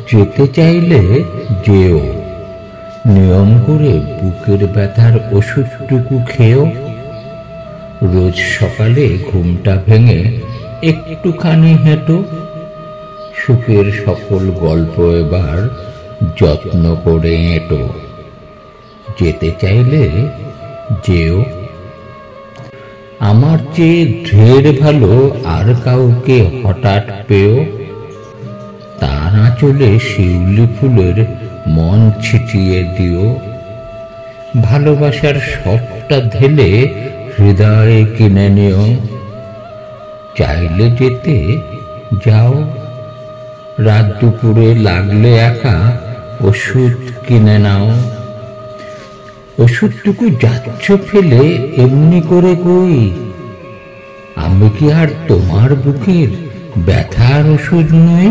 যেতে চাইলে যেও, নিয়ম করে বুকের ব্যথার ওষুধটুকু খেও। রোজ সকালে ঘুমটা ভেঙে একটুখানি হেঁটো। সুখের সকল গল্প এবার যত্ন করে এঁটো। যেতে চাইলে যেও। আমার চেয়ে ঢের ভালো আর কাউকে হঠাৎ পেও, তার আঁচলে শিউলি ফুলের মন ছিটিয়ে দিও। ভালোবাসার সবটা ঢেলে হৃদয়ে কিনে নিও। চাইলে যেতে যাও, রাত দুপুরে লাগলে একা ওষুধ কিনে নাও। ওষুধটুকু যাচ্ছ ফেলে এমনি করে কই, আমি কি আর তোমার বুকের ব্যথার ওষুধ নই?